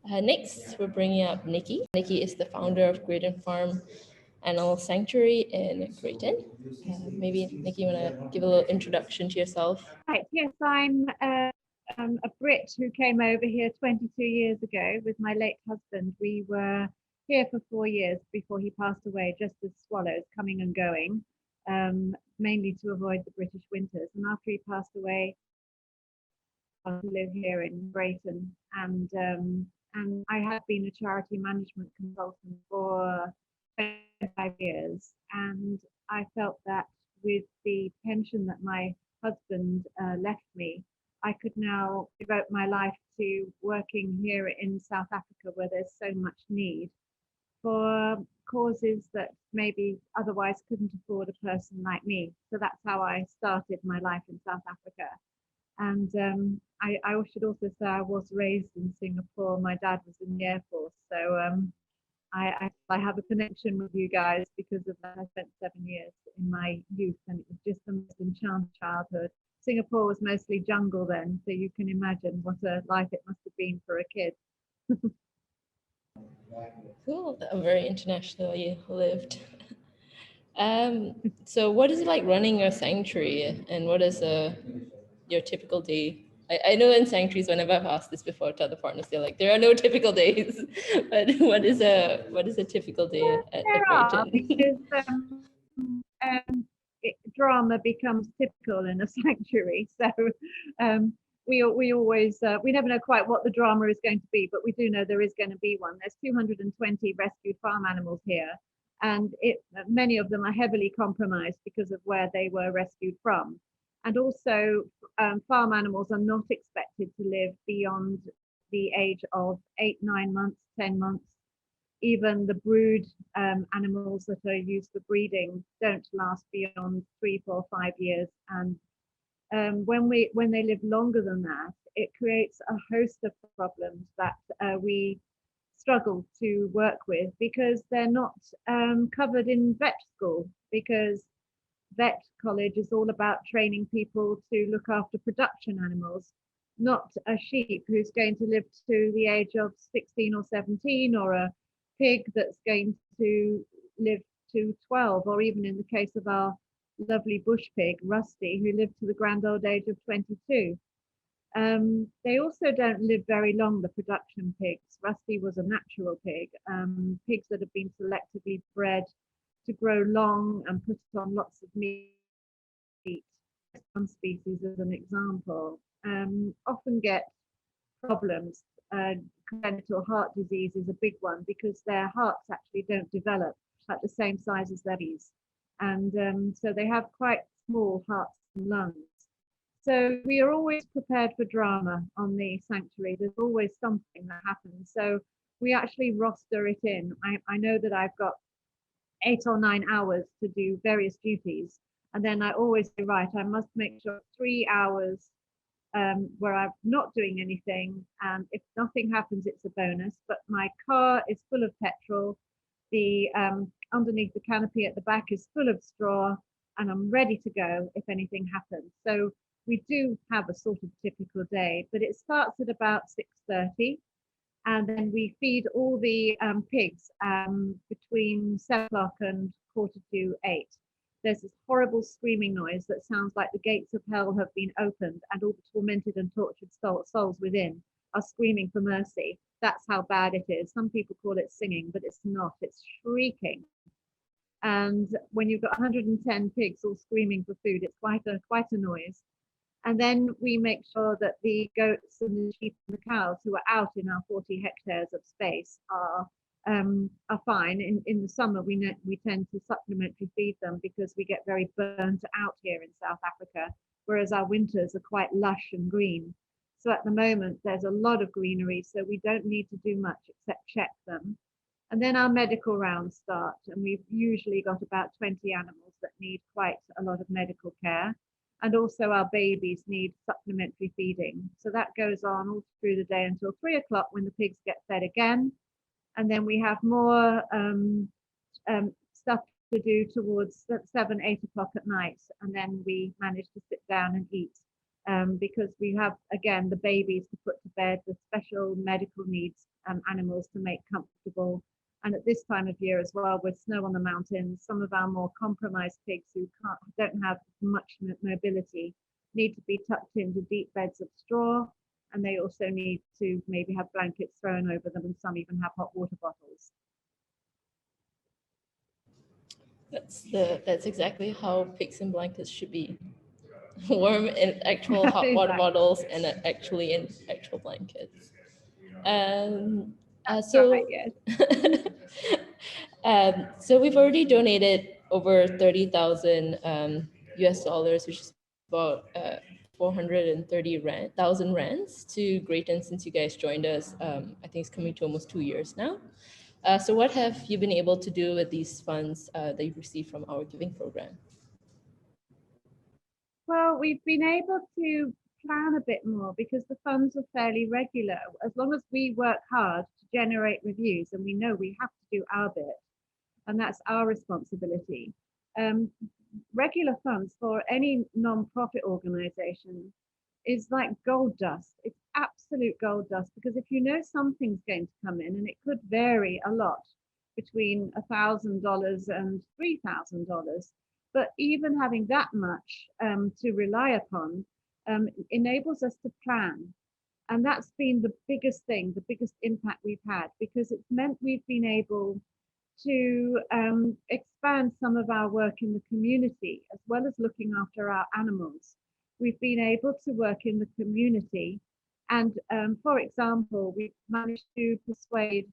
Next, we're bringing up Nicky. Nicky is the founder of Greyton Animal Sanctuary in Greyton. Maybe Nicky, you want to give a little introduction to yourself? Right. Yes, I'm a Brit who came over here 22 years ago with my late husband. We were here for 4 years before he passed away, just as swallows coming and going, mainly to avoid the British winters. And after he passed away, I live here in Greyton, and I had been a charity management consultant for 25 years, and I felt that with the pension that my husband left me, I could now devote my life to working here in South Africa, where there's so much need for causes that maybe otherwise couldn't afford a person like me. So that's how I started my life in South Africa. And I should also say I was raised in Singapore. My dad was in the Air Force. So I have a connection with you guys because of that. I spent 7 years in my youth, and it was just the most enchanting childhood. Singapore was mostly jungle then, so you can imagine what a life it must have been for a kid. Cool, very internationally lived. So what is it like running a sanctuary, and what is your typical day? I know in sanctuaries, whenever I've asked this before to other partners, they're like, there are no typical days. But what is a typical day at There are, Greyton? because drama becomes typical in a sanctuary. So we always we never know quite what the drama is going to be, but we do know there is going to be one. There's 220 rescued farm animals here, and many of them are heavily compromised because of where they were rescued from. And also, farm animals are not expected to live beyond the age of 8, 9 months, 10 months. Even the brood animals that are used for breeding don't last beyond 3, 4, 5 years. And when they live longer than that, it creates a host of problems that we struggle to work with, because they're not covered in vet school, because vet college is all about training people to look after production animals, not a sheep who's going to live to the age of 16 or 17, or a pig that's going to live to 12, or even in the case of our lovely bush pig, Rusty, who lived to the grand old age of 22. They also don't live very long, the production pigs. Rusty was a natural pig. Pigs that have been selectively bred to grow long and put on lots of meat. Some species, as an example, often get problems. Congenital heart disease is a big one, because their hearts actually don't develop at the same size as their bodies. And so they have quite small hearts and lungs. So we are always prepared for drama on the sanctuary. There's always something that happens. So we actually roster it in. I know that I've got 8 or 9 hours to do various duties. And then I always say, right, I must make sure 3 hours where I'm not doing anything. And if nothing happens, it's a bonus. But my car is full of petrol. The underneath the canopy at the back is full of straw, and I'm ready to go if anything happens. So we do have a sort of typical day, but it starts at about 6:30. And then we feed all the pigs between 7 o'clock and 7:45. There's this horrible screaming noise that sounds like the gates of hell have been opened, and all the tormented and tortured souls within are screaming for mercy. That's how bad it is. Some people call it singing, but it's not. It's shrieking. And when you've got 110 pigs all screaming for food, it's quite a noise. And then we make sure that the goats and the sheep and the cows who are out in our 40 hectares of space are fine. In the summer, we tend to supplementary feed them, because we get very burnt out here in South Africa, whereas our winters are quite lush and green. So at the moment, there's a lot of greenery, so we don't need to do much except check them. And then our medical rounds start, and we've usually got about 20 animals that need quite a lot of medical care. And also our babies need supplementary feeding. So that goes on all through the day until 3 o'clock, when the pigs get fed again. And then we have more stuff to do towards 7, 8 o'clock at night. And then we manage to sit down and eat. because we have, again, the babies to put to bed, the special medical needs animals to make comfortable. And at this time of year as well, with snow on the mountains, some of our more compromised pigs who don't have much mobility need to be tucked into deep beds of straw. And they also need to maybe have blankets thrown over them, and some even have hot water bottles. That's exactly how pigs and blankets should be. Warm in actual hot water bottles and actually in actual blankets. So right, yes. so we've already donated over 30,000 US dollars, which is about 430,000 rands to Greyton since you guys joined us. I think it's coming to almost 2 years now. So what have you been able to do with these funds that you've received from our giving program? Well, we've been able to plan a bit more because the funds are fairly regular. As long as we work hard to generate reviews, and we know we have to do our bit, and that's our responsibility. Regular funds for any non-profit organization is like gold dust. It's absolute gold dust, because if you know something's going to come in, and it could vary a lot between $1,000 and $3,000, but even having that much to rely upon enables us to plan. And that's been the biggest thing, the biggest impact we've had, because it's meant we've been able to expand some of our work in the community, as well as looking after our animals. We've been able to work in the community. And for example, we've managed to persuade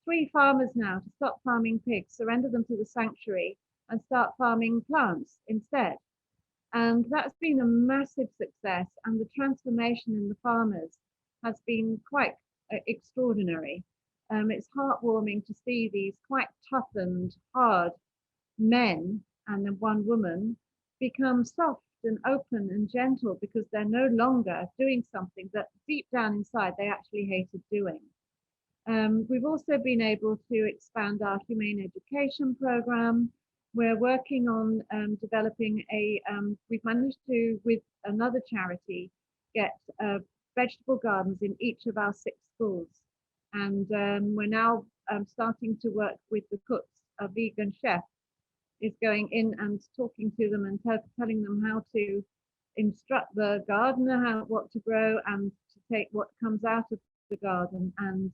3 farmers now to stop farming pigs, surrender them to the sanctuary, and start farming plants instead. And that's been a massive success. And the transformation in the farmers has been quite extraordinary. It's heartwarming to see these quite toughened, hard men and then one woman become soft and open and gentle, because they're no longer doing something that deep down inside they actually hated doing. We've also been able to expand our humane education program. We're working on developing we've managed to, with another charity, get vegetable gardens in each of our 6 schools. And we're now starting to work with the cooks. A vegan chef is going in and talking to them and telling them how to instruct the gardener what to grow, and to take what comes out of the garden and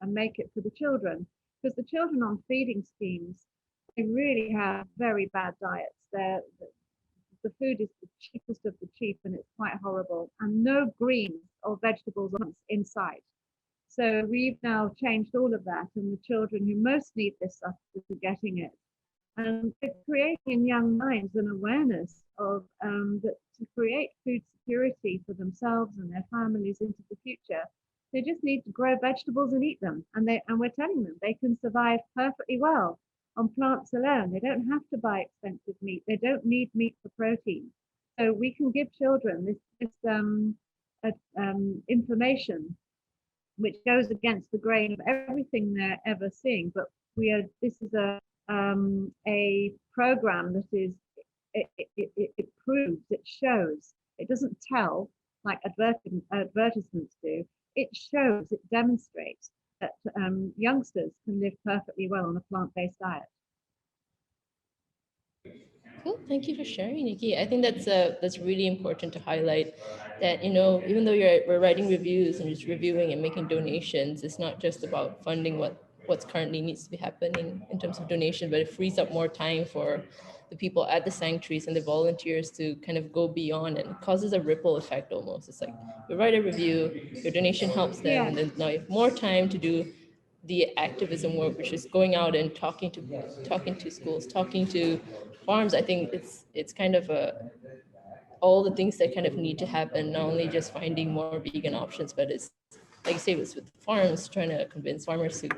make it for the children. Because the children on feeding schemes, they really have very bad diets. The food is the cheapest of the cheap, and it's quite horrible, and no greens or vegetables inside. So we've now changed all of that, and the children who most need this stuff are getting it. And it's creating in young minds an awareness of that to create food security for themselves and their families into the future, they just need to grow vegetables and eat them. And we're telling them they can survive perfectly well on plants alone. They don't have to buy expensive meat. They don't need meat for protein. So we can give children this information, which goes against the grain of everything they're ever seeing. But this is a program that is, it proves, it shows. It doesn't tell like advertisements do. It shows, it demonstrates that youngsters can live perfectly well on a plant-based diet. Cool. Thank you for sharing, Nikki. I think that's really important to highlight that, you know, even though we're writing reviews and just reviewing and making donations, it's not just about funding what's currently needs to be happening in terms of donation, but it frees up more time for the people at the sanctuaries and the volunteers to kind of go beyond, and it causes a ripple effect almost. It's like you write a review, your donation helps them, Yeah. and then now you have more time to do the activism work, which is going out and talking to schools, talking to farms. I think it's kind of all the things that kind of need to happen, not only just finding more vegan options, but it's like you say, it's with farms, trying to convince farmers to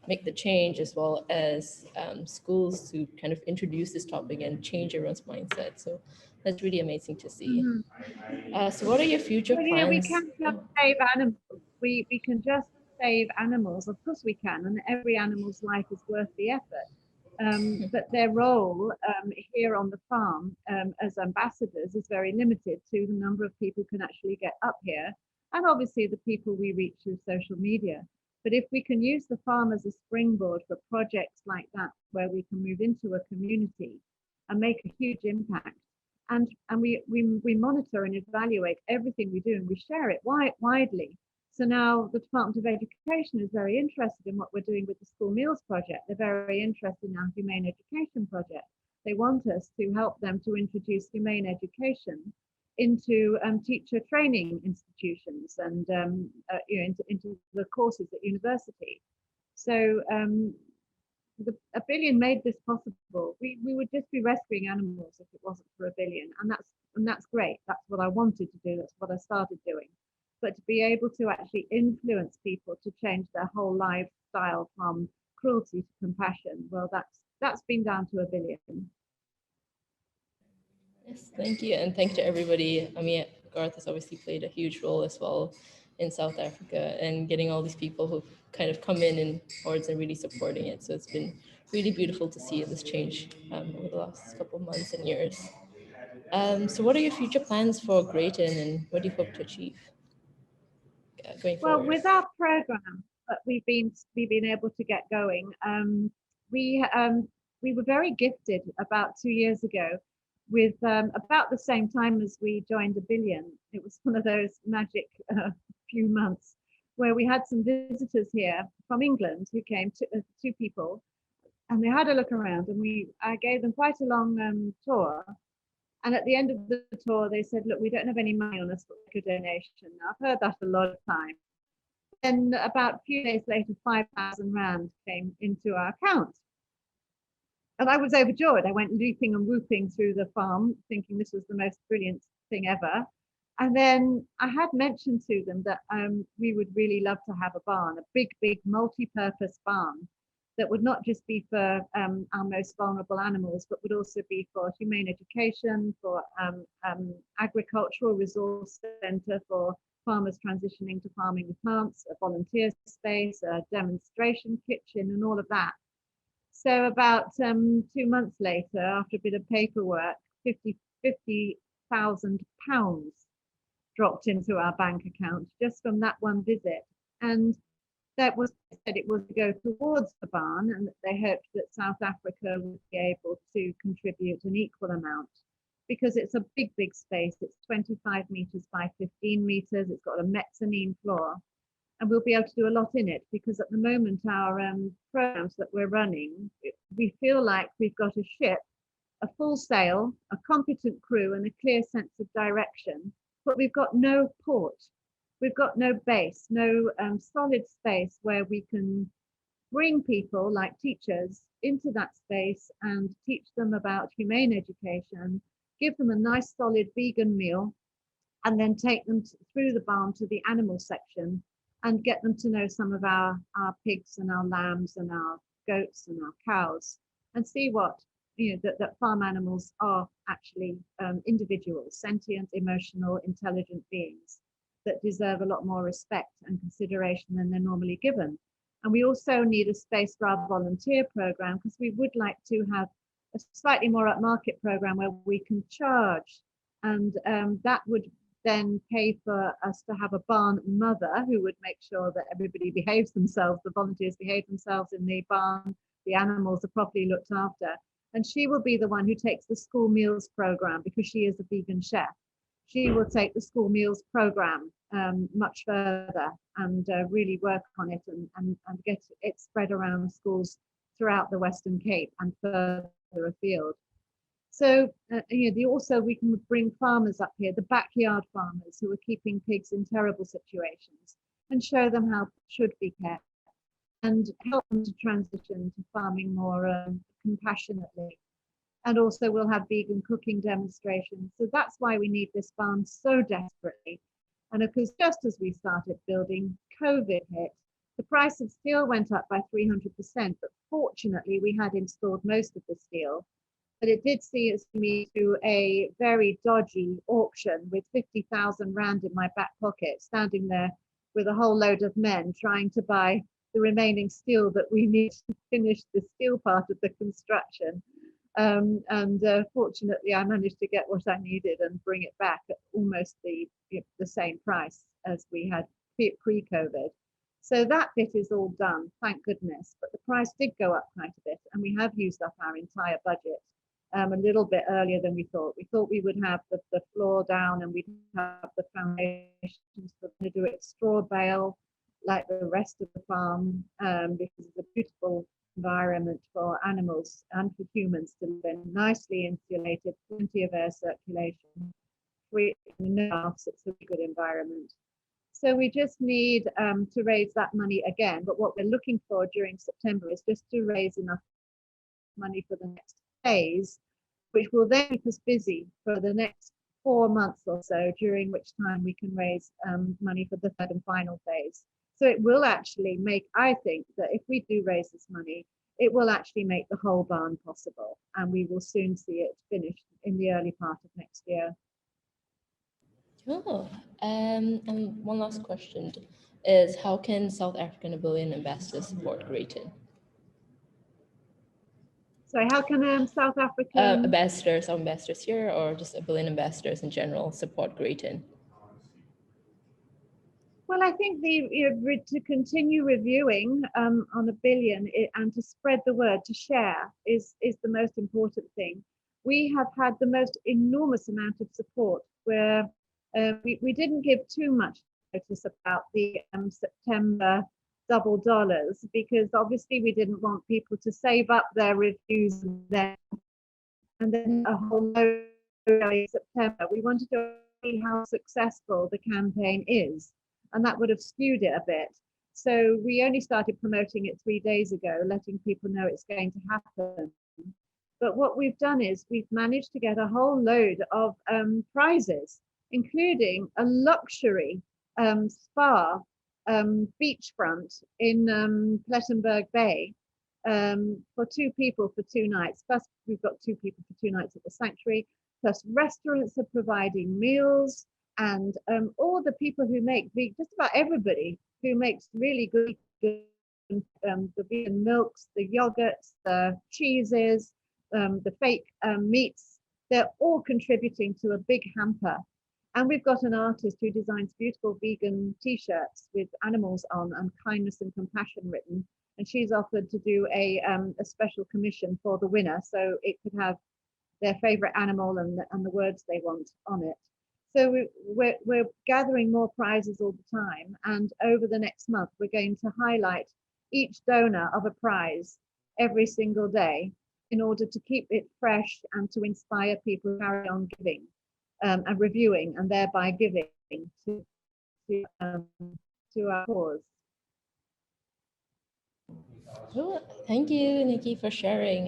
make the change, as well as schools to kind of introduce this topic and change everyone's mindset. So that's really amazing to see. So what are your future Well, plans? we can't just save animals. We can just save animals. Of course we can, and every animal's life is worth the effort. But their role here on the farm as ambassadors is very limited to the number of people who can actually get up here, and obviously the people we reach through social media. But if we can use the farm as a springboard for projects like that, where we can move into a community and make a huge impact, and we monitor and evaluate everything we do, and we share it widely. So now the Department of Education is very interested in what we're doing with the school meals project. They're very interested in our humane education project. They want us to help them to introduce humane education into teacher training institutions and into the courses at university. So the abillion made this possible. We would just be rescuing animals if it wasn't for abillion, and that's great. That's what I wanted to do. That's what I started doing. But to be able to actually influence people to change their whole lifestyle from cruelty to compassion, well, that's been down to abillion. Yes, thank you. And thank you to everybody. I mean, Garth has obviously played a huge role as well in South Africa and getting all these people who kind of come in hordes and really supporting it. So it's been really beautiful to see this change over the last couple of months and years. So what are your future plans for Greyton and what do you hope to achieve going Well, forward? with our program that we've been able to get going, we were very gifted about 2 years ago with about the same time as we joined abillion. It was one of those magic few months where we had some visitors here from England who came, two people, and they had a look around, and I gave them quite a long tour. And at the end of the tour, they said, look, we don't have any money on us for a donation. Now, I've heard that a lot of times. Then about a few days later, 5,000 Rand came into our account. And I was overjoyed. I went leaping and whooping through the farm, thinking this was the most brilliant thing ever. And then I had mentioned to them that we would really love to have a barn, a big multi-purpose barn that would not just be for our most vulnerable animals, but would also be for humane education, for agricultural resource centre for farmers transitioning to farming with plants, a volunteer space, a demonstration kitchen, and all of that. So about 2 months later, after a bit of paperwork, £50,000 dropped into our bank account just from that one visit. And that was said it was to go towards the barn, and that they hoped that South Africa would be able to contribute an equal amount, because it's a big space. It's 25 meters by 15 meters. It's got a mezzanine floor, and we'll be able to do a lot in it, because at the moment our programs that we're running, we feel like we've got a ship, a full sail, a competent crew, and a clear sense of direction, but we've got no port. We've got no base, no solid space where we can bring people like teachers into that space and teach them about humane education, give them a nice solid vegan meal, and then take them through the barn to the animal section and get them to know some of our pigs and our lambs and our goats and our cows, and see what, that farm animals are actually individuals, sentient, emotional, intelligent beings that deserve a lot more respect and consideration than they're normally given. And we also need a space for our volunteer program, because we would like to have a slightly more upmarket program where we can charge, and that would then pay for us to have a barn mother who would make sure that everybody behaves themselves, the volunteers behave themselves in the barn, the animals are properly looked after. And she will be the one who takes the school meals program, because she is a vegan chef. She will take the school meals program much further and really work on it and get it spread around schools throughout the Western Cape and further afield. So also we can bring farmers up here, the backyard farmers who are keeping pigs in terrible situations, and show them how should be kept, and help them to transition to farming more compassionately. And also we'll have vegan cooking demonstrations. So that's why we need this barn so desperately. And of course, just as we started building, COVID hit. The price of steel went up by 300%, but fortunately we had installed most of the steel. But it did see us me to a very dodgy auction with 50,000 Rand in my back pocket, standing there with a whole load of men trying to buy the remaining steel that we need to finish the steel part of the construction. Fortunately, I managed to get what I needed and bring it back at almost the same price as we had pre-COVID. So that bit is all done, thank goodness. But the price did go up quite a bit, and we have used up our entire budget a little bit earlier than we thought. We thought we would have the floor down and we'd have the foundations for to do it straw bale like the rest of the farm, because it's a beautiful environment for animals and for humans to live in, nicely insulated, plenty of air circulation, free enough, it's a good environment. So we just need to raise that money again. But what we're looking for during September is just to raise enough money for the next phase, which will then keep us busy for the next 4 months or so, during which time we can raise money for the third and final phase. So it will actually make, I think that if we do raise this money, it will actually make the whole barn possible, and we will soon see it finished in the early part of next year. Oh, and one last question is, how can South African abillion ambassadors support Greyton? So how can South African ambassadors here, or just abillion ambassadors in general, support Greyton? Well, I think to continue reviewing on abillion and to spread the word, to share is the most important thing. We have had the most enormous amount of support where we didn't give too much notice about the September double dollars, because obviously we didn't want people to save up their reviews and then a whole load in September. We wanted to see how successful the campaign is, and that would have skewed it a bit. So we only started promoting it 3 days ago, letting people know it's going to happen. But what we've done is we've managed to get a whole load of prizes, including a luxury spa beachfront in Plettenberg Bay for 2 people for 2 nights. Plus, we've got 2 people for 2 nights at the sanctuary. Plus, restaurants are providing meals, and all the people who make just about everybody who makes really good the vegan milks, the yogurts, the cheeses, the fake meats, they're all contributing to a big hamper. And we've got an artist who designs beautiful vegan t-shirts with animals on and kindness and compassion written. And she's offered to do a special commission for the winner, so it could have their favorite animal and the words they want on it. So we're gathering more prizes all the time. And over the next month, we're going to highlight each donor of a prize every single day in order to keep it fresh and to inspire people to carry on giving and reviewing, and thereby giving to our cause. Cool. Thank you, Nicky, for sharing.